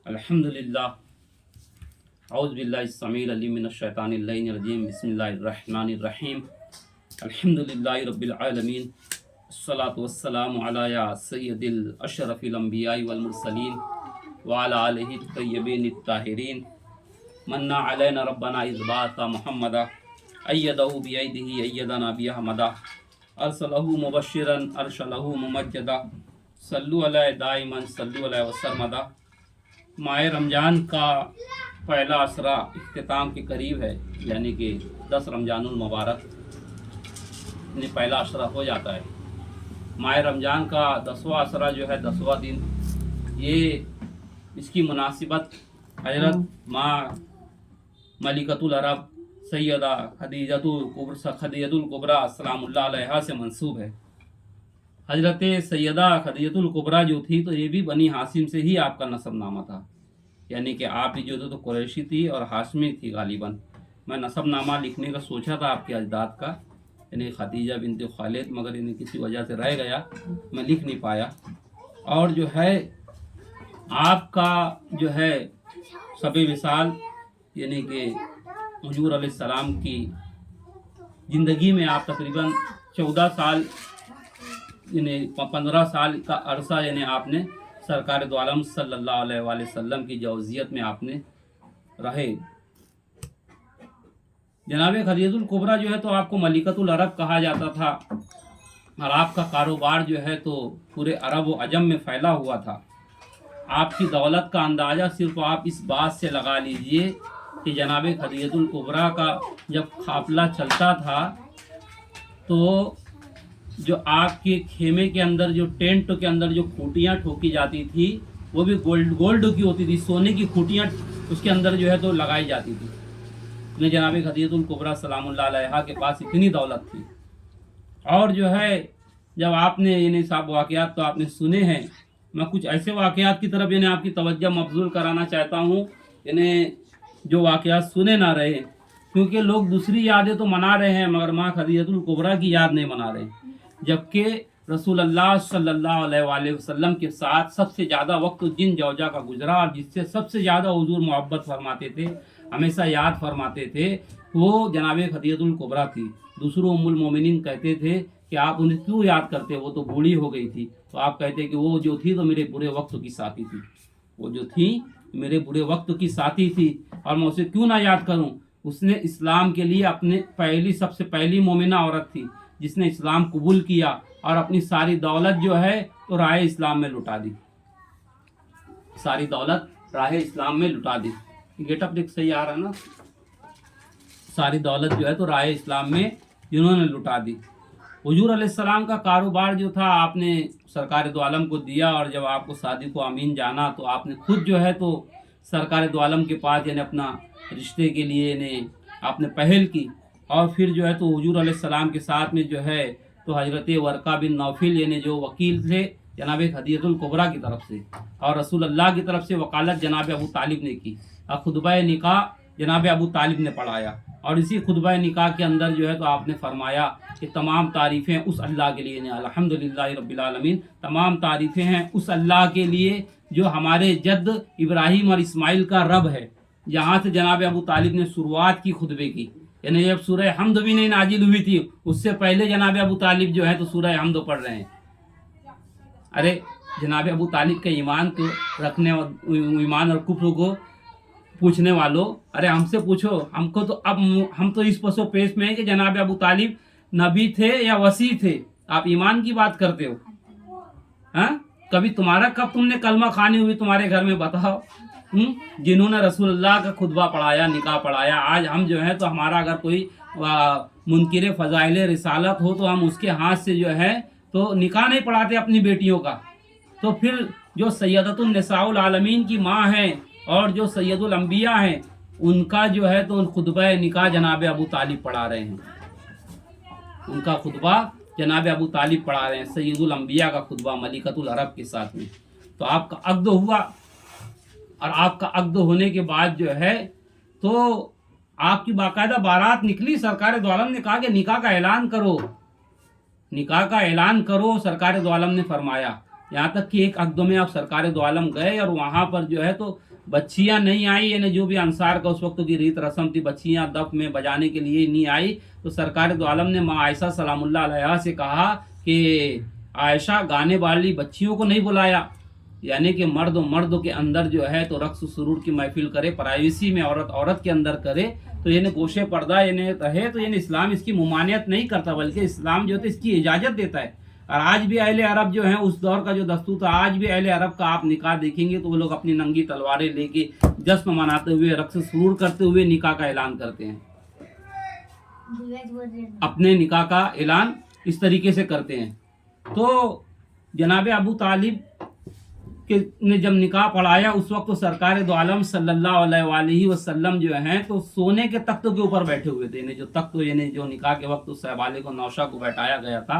الحمدللہ اعوذ باللہ السمیع العلیم من الشیطان اللعین الرجیم بسم اللہ الرحمن الرحیم الحمدللہ رب العالمین الصلاۃ والسلام علی سید الاشرف الانبیاء والمرسلین وعلی آلہ الطیبین الطاہرین من علینا ربنا اذ بعث محمدا ایدہ بیدہ ایدنا باحمدہ ارسلہ مبشرا ارشلہ ممجدا صلو علیہ دائما صلو علیہ وسلمدا۔ ماہ رمضان کا پہلا عشرہ اختتام کے قریب ہے، یعنی کہ 10 رمضان المبارک میں پہلا عشرہ ہو جاتا ہے۔ ماہ رمضان کا 10واں عشرہ جو ہے 10واں دن، یہ اس کی مناسبت حضرت ماں ملکۃ العرب سیدہ خدیجۃ الکبریٰ سلام اللہ علیہا سے منسوب ہے۔ حضرت سیدہ خدیجۃ الکبریٰ جو تھی تو یہ بھی بنی ہاشم سے ہی آپ کا نسب نامہ تھا، یعنی کہ آپ ہی جو تو قریشی تھی اور ہاشمی تھی غالباً۔ میں نسب نامہ لکھنے کا سوچا تھا آپ کے اجداد کا، یعنی خدیجہ بنت خالد، مگر انہیں کسی وجہ سے رہ گیا، میں لکھ نہیں پایا۔ اور جو ہے آپ کا جو ہے شب وصال، یعنی کہ حضور علیہ السلام کی زندگی میں آپ تقریباً 14 سال یعنی 15 سال کا عرصہ یعنی آپ نے سرکار دو عالم صلی اللہ علیہ وآلہ وسلم کی جوزیت میں آپ نے رہے۔ جناب خدیجۃ الکبریٰ جو ہے تو آپ کو ملکۃ العرب کہا جاتا تھا، اور آپ کا کاروبار جو ہے تو پورے عرب و عجم میں پھیلا ہوا تھا۔ آپ کی دولت کا اندازہ صرف آپ اس بات سے لگا لیجئے کہ جناب خدیجۃ الکبریٰ کا جب قافلہ چلتا تھا تو جو آپ کے خیمے کے اندر، جو ٹینٹ کے اندر جو کھوٹیاں ٹھوکی جاتی تھی وہ بھی گولڈ کی ہوتی تھی، سونے کی کھوٹیاں اس کے اندر جو ہے تو لگائی جاتی تھی۔ جناب خدیجۃ الکبریٰ سلام اللہ علیہا کے پاس اتنی دولت تھی۔ اور جو ہے جب آپ نے یعنی صاحب واقعات تو آپ نے سنے ہیں، میں کچھ ایسے واقعات کی طرف یعنی آپ کی توجہ مبذول کرانا چاہتا ہوں، یعنی جو واقعات سنے نہ رہے، کیونکہ لوگ دوسری یادیں تو منا رہے ہیں مگر ماں خدیجۃ الکبریٰ کی یاد نہیں منا رہے، جبکہ رسول اللہ صلی اللہ علیہ وآلہ وسلم کے ساتھ سب سے زیادہ وقت جن زوجہ کا گزرا اور جس سے سب سے زیادہ حضور محبت فرماتے تھے، ہمیشہ یاد فرماتے تھے، وہ جناب خدیجۃ الکبریٰ تھی۔ دوسروں ام المومنین کہتے تھے کہ آپ انہیں کیوں یاد کرتے، وہ تو بوڑھی ہو گئی تھی، تو آپ کہتے کہ وہ جو تھی تو میرے برے وقت کی ساتھی تھی، وہ جو تھی میرے برے وقت کی ساتھی تھی، اور میں اسے کیوں نہ یاد کروں۔ اس نے اسلام کے لیے اپنے سب سے پہلی مومنہ عورت تھی جس نے اسلام قبول کیا اور اپنی ساری دولت جو ہے تو راہ اسلام میں لٹا دی، ساری دولت راہ اسلام میں لٹا دی۔ گیٹ اپ دیکھ صحیح آ رہا ہے نا؟ ساری دولت جو ہے تو راہ اسلام میں جنہوں نے لٹا دی۔ حضور علیہ السلام کا کاروبار جو تھا آپ نے سرکار دو عالم کو دیا، اور جب آپ کو صادق و امین جانا تو آپ نے خود جو ہے تو سرکار دو عالم کے پاس یعنی اپنا رشتے کے لیے یعنی آپ نے پہل کی، اور پھر جو ہے تو حضور علیہ السلام کے ساتھ میں جو ہے تو حضرت ورقہ بن نوفل یعنی جو وکیل تھے جناب خدیجۃ الکبریٰ کی طرف سے، اور رسول اللہ کی طرف سے وکالت جناب ابو طالب نے کی، اور خطبہ نکاح جناب ابو طالب نے پڑھایا، اور اسی خطبہ نکاح کے اندر جو ہے تو آپ نے فرمایا کہ تمام تعریفیں اس اللہ کے لیے، الحمدللہ رب العالمین، تمام تعریفیں ہیں اس اللہ کے لیے جو ہمارے جد ابراہیم اور اسماعیل کا رب ہے۔ یہاں سے جناب ابو طالب نے شروعات کی خطبے کی، یعنی جب سورہ حمد بھی نہیں نازل ہوئی تھی اس سے پہلے جناب ابو طالب جو ہے تو سورہ حمد پڑھ رہے ہیں۔ ارے جناب ابو طالب کے ایمان کو رکھنے، ایمان اور کفر کو پوچھنے والوں، ارے ہم سے پوچھو، ہم کو تو اب ہم تو اس پسو پیش میں ہیں کہ جناب ابو طالب نبی تھے یا وصی تھے، آپ ایمان کی بات کرتے ہو؟ ہاں کبھی تم نے کلمہ خوانی ہوئی تمہارے گھر میں؟ بتاؤ۔ جنہوں نے رسول اللہ کا خطبہ پڑھایا، نکاح پڑھایا، آج ہم جو ہے تو ہمارا اگر کوئی منکر فضائل رسالت ہو تو ہم اس کے ہاتھ سے جو ہے تو نکاح نہیں پڑھاتے اپنی بیٹیوں کا، تو پھر جو سیدۃ النساء العالمین کی ماں ہیں اور جو سید الانبیاء ہیں ان کا جو ہے تو خطبہ نکاح جناب ابو طالب پڑھا رہے ہیں، ان کا خطبہ جناب ابو طالب پڑھا رہے ہیں، سید الانبیاء کا خطبہ ملکۃ العرب کے ساتھ میں۔ تو آپ کا عقد ہوا، اور آپ کا عقد ہونے کے بعد جو ہے تو آپ کی باقاعدہ بارات نکلی، سرکار دو عالم نے کہا کہ نکاح کا اعلان کرو، نکاح کا اعلان کرو، سرکار دو عالم نے فرمایا۔ यहाँ तक कि एक अक़द में आप सरकार दो आलम गए और वहाँ पर जो है तो बच्चियाँ नहीं आई, यानी जो भी अंसार का उस वक्त की रीत रस्म थी, बच्चियाँ दफ में बजाने के लिए नहीं आई, तो सरकार दो आलम ने माँ आयशा सलामुल्लाह अलैहा से कहा कि आयशा गाने वाली बच्चियों को नहीं बुलाया, यानी कि मर्द के अंदर जो है तो रक्स सुरूर की महफिल करे, प्राइवेसी में औरत के अंदर करे, तो यानी गोशे पर्दा यानी रहे, तो यानी इस्लाम इसकी मुमानियत नहीं करता, बल्कि इस्लाम जो है इसकी इजाज़त देता है। और आज भी अहले अरब जो हैं, उस दौर का जो दस्तूर था, आज भी अहले अरब का आप निकाह देखेंगे तो वो लोग अपनी नंगी तलवारें लेके जश्न मनाते हुए, रक्स सुरूर करते हुए निकाह का ऐलान करते हैं। अपने निकाह का ऐलान इस तरीके से करते हैं। तो जनाब अबू तालिब के ने जब निकाह पढ़ाया, उस वक्त तो सरकार दो आलम सल्लल्लाहु अलैहि वसल्लम जो हैं तो सोने के तख्तों के ऊपर बैठे हुए थे। जो तख्त यानी जो निकाह के वक्त उस सहबाले को नौशा को बैठाया गया था,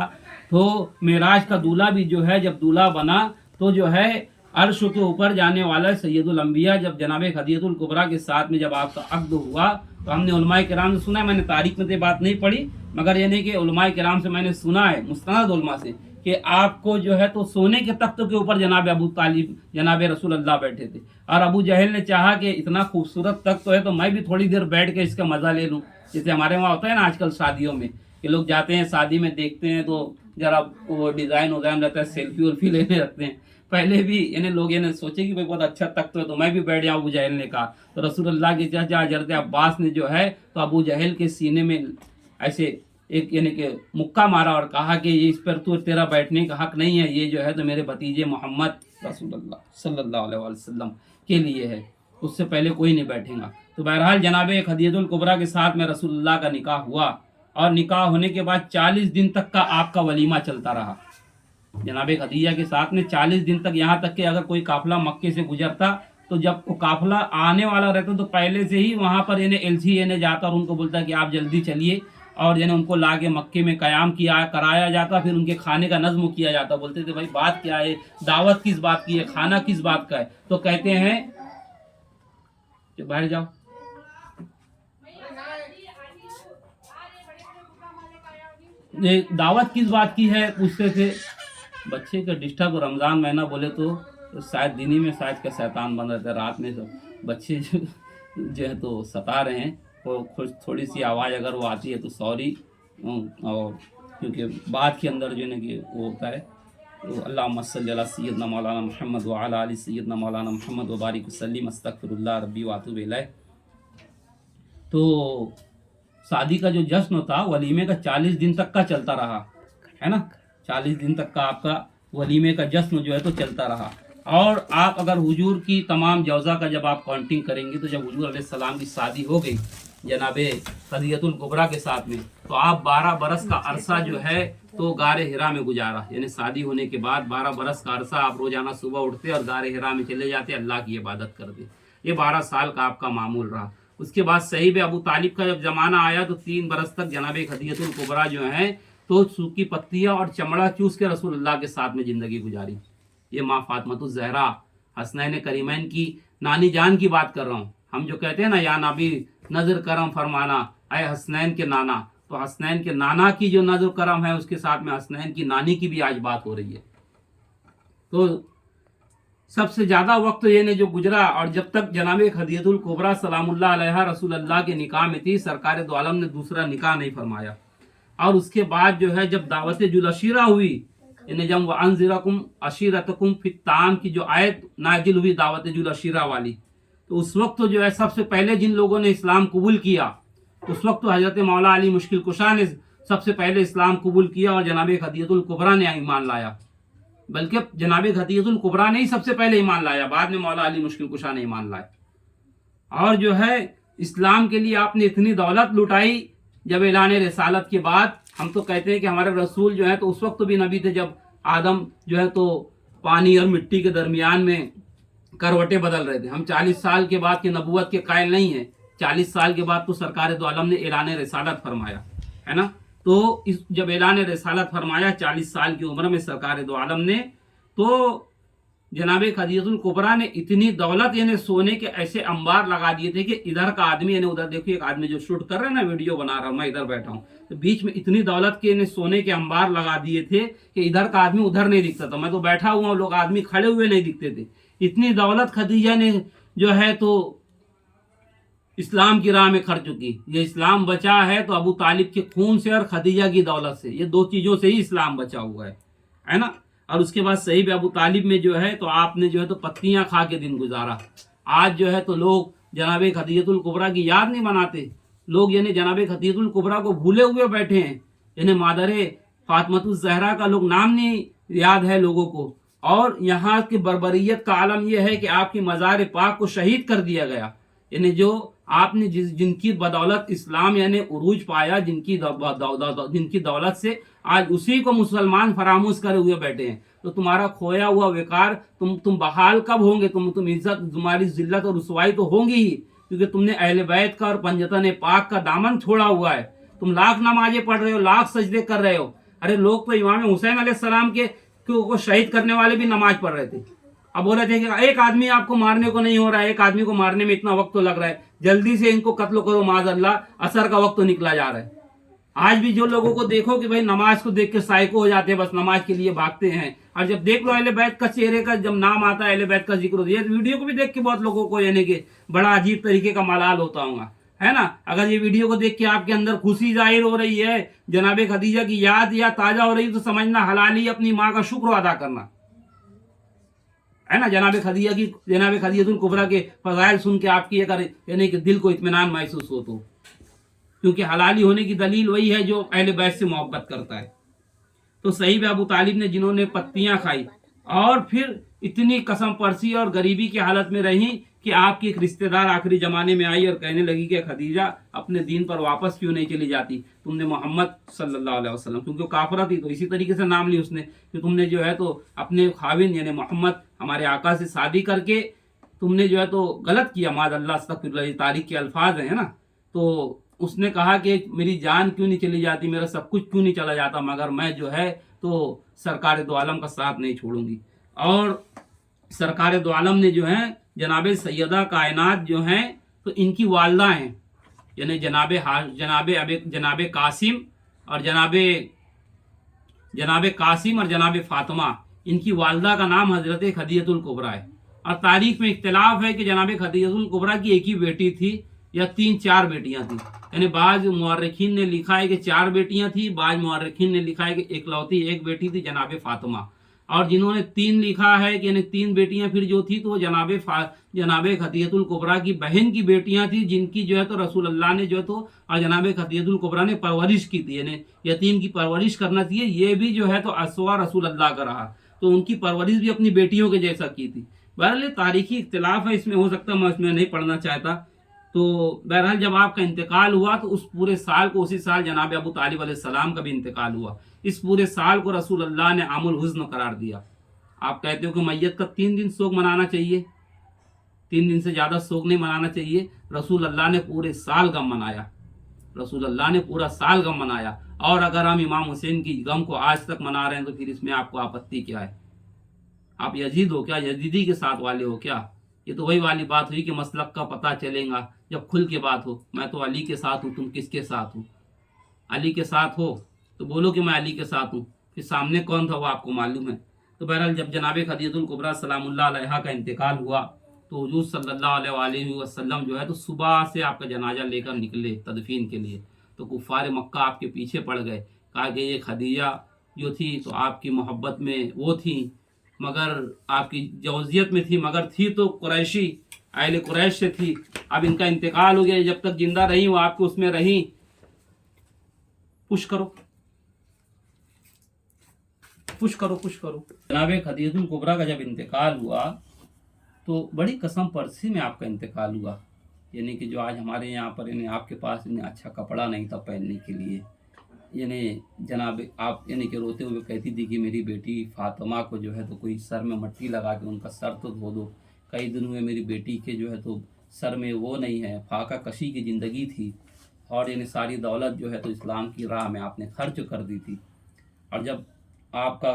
तो मेराज का दूल्हा भी जो है जब दूल्हा बना तो जो है अर्श के ऊपर जाने वाला सैयदुल अंबिया, जब जनाब खदीजतुल कुबरा के साथ में जब आपका अक़्द हुआ, तो हमने उलमाए किराम से सुना है, मैंने तारीख में तो बात नहीं पढ़ी, मगर यानी कि उलमाए किराम से मैंने सुना है, मुस्तनद उलमा से, कि आपको जो है तो सोने के तख्त के ऊपर जनाब अबू तालिब जनाब रसूल अल्लाह बैठे थे। और अबू जहल ने चाहा कि इतना खूबसूरत तख्त तो है तो मैं भी थोड़ी देर बैठ के इसका मज़ा ले लूँ। जैसे हमारे वहाँ होता है ना आजकल शादियों में कि लोग जाते हैं शादी में देखते हैं तो जरा वो डिज़ाइन वज़ाइन रहता है, सेल्फी उल्फी लेने रखते हैं। पहले भी यानी लोग ये सोचे कि भाई बहुत अच्छा तख्त है तो मैं भी बैठ जाऊँ, अबू जहल ने कहा। तो रसूलुल्लाह के चाचा हज़रत अब्बास ने जो है तो अबू जहल के सीने में ऐसे एक यानी कि मुक्का मारा और कहा कि ये इस पर तो तेरा बैठने का हक नहीं है, ये जो है तो मेरे भतीजे मोहम्मद रसूलुल्लाह सल्लल्लाहु अलैहि वसल्लम के लिए है, उससे पहले कोई नहीं बैठेगा। तो बहरहाल जनाब खदीजतुल कुबरा के साथ में रसूलुल्लाह का निकाह हुआ, और निकाह होने के बाद 40 दिन तक का आपका वलीमा चलता रहा। जनाब खदीजा के साथ में 40 दिन तक, यहाँ तक कि अगर कोई काफिला मक्के से गुजरता तो जब वो काफिला आने वाला रहता तो पहले से ही वहाँ पर यानी एलसी यानी जाता और उनको बोलता कि आप जल्दी चलिए, और यानी उनको लाके मक्के में क़याम कराया जाता, फिर उनके खाने का नज़्म किया जाता। बोलते थे भाई बात क्या है, दावत किस बात की है, खाना किस बात का है, तो कहते हैं कि बाहर जाओ, ये दावत किस बात की है पूछते थे। बच्चे का डिस्टर्ब, रमज़ान महीना बोले तो शायद दिन ही में शायद का शैतान बन रहता है, रात में सब बच्चे जो है तो सता रहे हैं, तो थोड़ी सी आवाज़ अगर वो आती है तो सॉरी, और क्योंकि बात के अंदर जो है ना कि वो होता है तो अल्लाहुम्मा सल्ली अला सय्यदना मौलाना मुहम्मद व अला आलि सय्यदना मौलाना मुहम्मद व बारिक वसल्लिम अस्तगफिरुल्लाह रब्बी व अतूबु इलैह। तो शादी का जो जश्न था वलीमे का 40 दिन तक का चलता रहा, है ना, 40 दिन तक का आपका वलीमे का जश्न जो है तो चलता रहा। और आप अगर हुजूर की तमाम जौज़ा का जब आप काउंटिंग करेंगे तो जब हुजूर अलैहिस्सलाम की शादी हो गई जनाबे खदीजतुल कुबरा के साथ में, तो आप 12 बरस का अरसा जो है तो गारे हिरा में गुजारा, यानी शादी होने के बाद 12 बरस का अरसा आप रोजाना सुबह उठते और गारे हिरा में चले जाते, अल्लाह की इबादत करते। ये 12 साल का आपका मामूल रहा। उसके बाद सही में अबू तालिब का जब ज़माना आया तो 3 बरस तक जनाबे खदीजतुल कुबरा जो है तो सूखी पत्तियाँ और चमड़ा चूस के रसूलुल्लाह के साथ में ज़िंदगी गुजारी। ये माँ फातिमातुज़ ज़हरा हसनैन करीमैन की नानी जान की बात कर रहा हूँ। हम जो कहते हैं ना या नबी नज़र करम फरमाना आए हसनैन के नाना, तो हसनैन के नाना की जो नज़र करम है उसके साथ में हसनैन की नानी की भी आज बात हो रही है। तो सबसे ज़्यादा वक्त ये ने जो गुजरा, और जब तक जनाब खदीजतुल कुबरा सलामुल्लाह अलैहा रसूलुल्लाह के निकाह में थी, सरकार दो आलम ने दूसरा निकाह नहीं फरमाया। और उसके बाद जो है जब दावत जुलशीरा हुई, यानी जब वह अनज़िरकुम अशीरतकुम फित्तान की जो आयत नाजिल हुई दावत जुलशीरा वाली, तो उस वक्त जो है सबसे पहले जिन लोगों ने इस्लाम कबूल किया, उस वक्त तो हज़रत मौला अली मुश्किल कुशा ने सबसे पहले इस्लाम कबूल किया और जनाब खदीजतुल कुबरा ने ईमान लाया। बल्कि जनाब खदीजतुल कुबरा ने ही सबसे पहले ईमान लाया, बाद में मौला अली मुश्किल कुशा ने ईमान लाया। और जो है इस्लाम के लिए आपने इतनी दौलत लुटाई जब ऐलान रिसालत के बाद। हम तो कहते हैं कि हमारे रसूल जो है तो उस वक्त भी नबी थे जब आदम जो है तो पानी और मिट्टी के दरमियान में करवटें बदल रहे थे। हम 40 साल के बाद की नबूवत के कायल नहीं है, 40 साल के बाद तो सरकार दो आलम ने ऐलान रिसालत फरमाया, है ना। तो इस जब ऐलान रिसालत फरमाया 40 साल की उम्र में सरकार दो आलम ने, तो जनाब खदीजतुल कुबरा ने इतनी दौलत यानी सोने के ऐसे अंबार लगा दिए थे कि इधर का आदमी यानी उधर देखिए, एक आदमी जो शूट कर रहा है ना, वीडियो बना रहा हूँ, मैं इधर बैठा हूँ, तो बीच में इतनी दौलत के यानी सोने के अंबार लगा दिए थे कि इधर का आदमी उधर नहीं दिखता था। मैं तो बैठा हुआ, लोग आदमी खड़े हुए नहीं दिखते थे। इतनी दौलत खदीजा ने जो है तो इस्लाम की राह में खर्च चुकी। ये इस्लाम बचा है तो अबू तालिब के खून से और खदीजा की दौलत से, ये दो चीजों से ही इस्लाम बचा हुआ है ना। और उसके बाद सही भी अबू तालिब में जो है तो आपने जो है तो पत्तियां खा के दिन गुजारा। आज जो है तो लोग जनाब खदीजतुल कुबरा की याद नहीं मनाते, लोग यानी जनाब खदीजतुल कुबरा को भूले हुए बैठे हैं। यानी मादरे फातिमतुज ज़हरा का लोग नाम नहीं याद है लोगों को। और यहाँ की बर्बरियत का आलम यह है कि आपकी मज़ार पाक को शहीद कर दिया गया। यानी जो आपने जिनकी बदौलत इस्लाम यानी उरूज पाया, जिनकी दौलत से आज उसी को मुसलमान फरामोश करे हुए बैठे हैं। तो तुम्हारा खोया हुआ विकार तुम बहाल कब होंगे? तुम इज्जत, तुम्हारी जिल्लत और रुसवाई तो होंगी ही, क्योंकि तुमने अहले बैत का और पंजतन पाक का दामन छोड़ा हुआ है। तुम लाख नमाजें पढ़ रहे हो, लाख सजदे कर रहे हो। अरे लोग तो इमाम हुसैन अलैहिस्सलाम के को शहीद करने वाले भी नमाज पढ़ रहे थे। अब बोल रहे थे कि एक आदमी आपको मारने को नहीं हो रहा है, एक आदमी को मारने में इतना वक्त तो लग रहा है, जल्दी से इनको कत्ल करो माज़अल्लाह, असर का वक्त तो निकला जा रहा है। आज भी जो लोगों को देखो कि भाई नमाज को देख के साइको हो जाते हैं, बस नमाज के लिए भागते हैं। और जब देख लो अहले बैत का चेहरे का जब नाम आता है, अहले बैत का जिक्र होता है, ये वीडियो को भी देख के बहुत लोगों को यानी कि बड़ा अजीब तरीके का मलाल होता होगा, है ना। अगर ये वीडियो को देख के आपके अंदर खुशी जाहिर हो रही है, जनाब खदीजा की याद या ताजा हो रही है, तो समझना हलाली अपनी माँ का शुक्र अदा करना, है ना। जनाब खदीजतुल कुबरा के फजाइल सुन के आपकी अगर यानी कि दिल को इत्मीनान महसूस हो, तो क्योंकि हलाली होने की दलील वही है जो अहले बैत से मोहब्बत करता है। तो सही में अबू तालिब ने जिन्होंने पत्तियां खाई और फिर इतनी कसम परसी और गरीबी की हालत में रही कि आपकी एक रिश्तेदार आखिरी जमाने में आई और कहने लगी कि खदीजा अपने दीन पर वापस क्यों नहीं चली जाती, तुमने मोहम्मद सल्लल्लाहु अलैहि वसल्लम, क्योंकि वो काफरा थी तो इसी तरीके से नाम ली उसने कि तुमने जो है तो अपने खाविन यानी मोहम्मद हमारे आका से शादी करके तुमने जो है तो गलत किया, माज़अल्लाह अस्तग़फिरुल्लाह, तारीख के अल्फाज हैं ना। तो उसने कहा कि मेरी जान क्यों नहीं चली जाती, मेरा सब कुछ क्यों नहीं चला जाता, मगर मैं जो है तो सरकार दो आलम का साथ नहीं छोड़ूंगी। और सरकार दो आलम ने जो है जनाब सैयदा कायनात जो हैं तो इनकी वालदा हैं, यानी जनाब कासिम और जनाब फातिमा, इनकी वालदा का नाम हजरत खदीजतुल कुबरा है। और तारीख में इख्तिलाफ है कि जनाब खदीजतुल कुबरा की एक ही बेटी थी या 3-4 बेटियां थी। यानी बाज मुअर्रिखीन ने लिखा है कि 4 बेटियां थी, बाज मुअर्रिखीन ने लिखा है कि इकलौती एक बेटी थी जनाब फातिमा, और जिन्होंने 3 लिखा है कि यानी 3 बेटियां फिर जो थी तो वो जनाब खदीजतुल कुबरा की बहन की बेटियां थी, जिनकी जो है तो रसूल अल्लाह ने जो है तो और जनाब खदीजतुल कुबरा ने परवरिश की थी। यानी यतीम की परवरिश करना चाहिए, ये भी जो है तो असवा रसूल अल्लाह का रहा, तो उनकी परवरिश भी अपनी बेटियों के जैसा की थी। बहरहाल तारीखी इख्तिलाफ है, इसमें हो सकता है मैं इसमें नहीं पढ़ना चाहता। तो बहरहाल जब आपका इंतकाल हुआ तो उस पूरे साल को, उसी साल जनाब अबू तालिब अलैहिस्सलाम का भी इंतकाल हुआ। इस पूरे साल को रसूल अल्लाह ने आमुल हुज़्न करार दिया। आप कहते हो कि मैयत का 3 दिन शोक मनाना चाहिए, 3 दिन से ज़्यादा शोक नहीं मनाना चाहिए। रसूल अल्लाह ने पूरे साल गम मनाया, रसूल अल्लाह ने पूरा साल गम मनाया। और अगर हम इमाम हुसैन की गम को आज तक मना रहे हैं तो फिर इसमें आपको आपत्ति क्या है? आप यजीद हो क्या? यजीदी के साथ वाले हो क्या? ये तो वही वाली बात हुई कि मसलक का पता चलेगा जब खुल के बात हो। मैं तो अली के साथ हूँ, तुम किसके साथ हो? अली के साथ हो तो बोलो कि मैं अली के साथ हूँ, फिर सामने कौन था वो आपको मालूम है। तो बहरहाल जब जनाब खदीजतुल कुबरा सलामुल्लाह अलैहा का इंतकाल हुआ तो हुजूर सल्लल्लाहु अलैहि वसल्लम जो है तो सुबह से आपका जनाजा लेकर निकले तदफीन के लिए। तो कुफ़ार मक्का आपके पीछे पड़ गए, कहा कि ये खदीजा जो थी तो आपकी मोहब्बत में वो थी, मगर आपकी जौजियत में थी, मगर थी तो कुरैशी, अहले कुरैश से थी। अब इनका इंतकाल हो गया, जब तक जिंदा रही वो आपके उसमें रही। पुश करो। जनाब खदीजतुल कुबरा का जब इंतकाल हुआ तो बड़ी कसम परसी में आपका इंतकाल हुआ। यानी कि जो आज हमारे यहाँ पर यानी आपके पास यानी अच्छा कपड़ा नहीं था पहनने के लिए, यानी जनाब आप यानी कि रोते हुए कहती थी कि मेरी बेटी फातिमा को जो है तो कोई सर में मट्टी लगा के उनका सर तो धो दो। कई दिन हुए मेरी बेटी के जो है तो सर में वो नहीं है, फाका कशी की ज़िंदगी थी। और यानी सारी दौलत जो है तो इस्लाम की राह में आपने खर्च कर दी थी। और जब आपका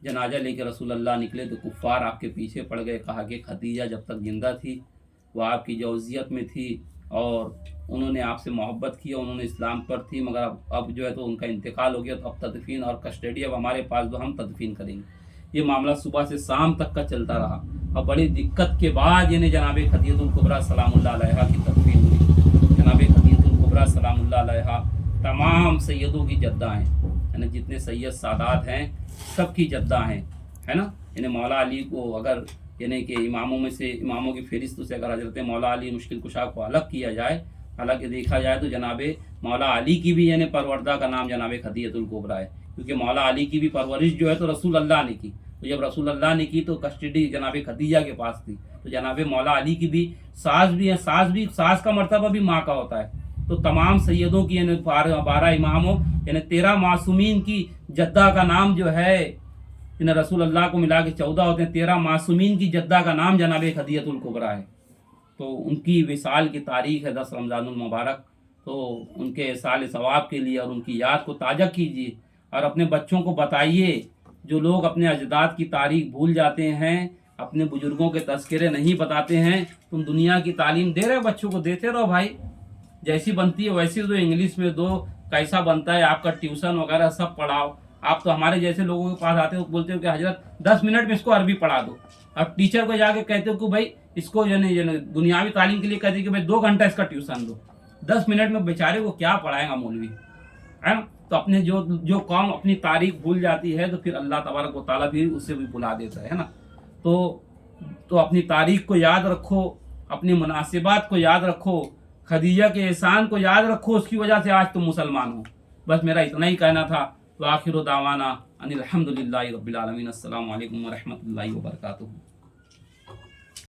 جنازہ لے کے رسول اللہ نکلے تو کفار آپ کے پیچھے پڑ گئے. کہا کہ خدیجہ جب تک زندہ تھی وہ آپ کی جوزیت میں تھی اور انہوں نے آپ سے محبت کی، انہوں نے اسلام پر تھی، مگر اب جو ہے تو ان کا انتقال ہو گیا، تو اب تدفین اور کسٹڈی اب ہمارے پاس دو، ہم تدفین کریں گے. یہ معاملہ صبح سے شام تک کا چلتا رہا اور بڑی دقت کے بعد یعنی جناب خدیجہ الکبریٰ سلام اللہ علیہا کی تدفین ہوئی. جناب خدیجہ الکبریٰ سلام اللہ علیہا تمام سیدوں کی جدہ ہیں، یعنی جتنے سید سادات ہیں سب کی جدہ ہیں، ہے نا. یعنی مولا علی کو اگر یعنی کہ اماموں میں سے، اماموں کی فہرست سے اگر حضرت مولا علی مشکل کشا کو الگ کیا جائے، حالانکہ دیکھا جائے تو جناب مولا علی کی بھی یعنی پروردہ کا نام جناب خدیجہ الکبریٰ ہے، کیونکہ مولا علی کی بھی پرورش جو ہے تو رسول اللہ نے کی. تو جب رسول اللہ نے کی تو کسٹڈی جناب خدیجہ کے پاس تھی. تو جناب مولا علی کی بھی ساس بھی ہے، ساس کا مرتبہ بھی ماں کا ہوتا ہے. تو تمام سیدوں کی یعنی 12 اماموں یعنی 13 معصومین کی جدہ کا نام جو ہے، یعنی رسول اللہ کو ملا کے 14 ہوتے ہیں، 13 معصومین کی جدہ کا نام جناب خدیجہ الکبریٰ ہے. تو ان کی وصال کی تاریخ ہے 10 رمضان المبارک. تو ان کے سال ثواب کے لیے اور ان کی یاد کو تازہ کیجیے اور اپنے بچوں کو بتائیے. جو لوگ اپنے اجداد کی تاریخ بھول جاتے ہیں، اپنے بزرگوں کے تذکرے نہیں بتاتے ہیں، تم دنیا کی تعلیم دے رہے بچوں کو، دیتے رہو بھائی، جیسی بنتی ہے ویسی دو، انگلش میں دو، کیسا بنتا ہے آپ کا ٹیوشن وغیرہ سب پڑھاؤ. آپ تو ہمارے جیسے لوگوں کے پاس آتے ہو بولتے ہو کہ حضرت 10 منٹ میں اس کو عربی پڑھا دو، اور ٹیچر کو جا کے کہتے ہو کہ بھائی اس کو یعنی دنیاوی تعلیم کے لیے کہتے ہیں کہ بھائی 2 گھنٹہ اس کا ٹیوشن دو. 10 منٹ میں بیچارے کو کیا پڑھائے گا مولوی، ہے نا. تو اپنے جو قوم اپنی تاریخ بھول جاتی ہے تو پھر اللہ تبارک و تعالیٰ بھی اسے بھی بھلا دیتا ہے نا. تو اپنی تاریخ کو یاد رکھو، اپنی مناسبات کو یاد رکھو، خدیجہ کے احسان کو یاد رکھو، اس کی وجہ سے آج تم مسلمان ہو. بس میرا اتنا ہی کہنا تھا. وآخر دعوانا ان الحمد للہ رب العالمین. السلام علیکم ورحمۃ اللہ وبرکاتہ.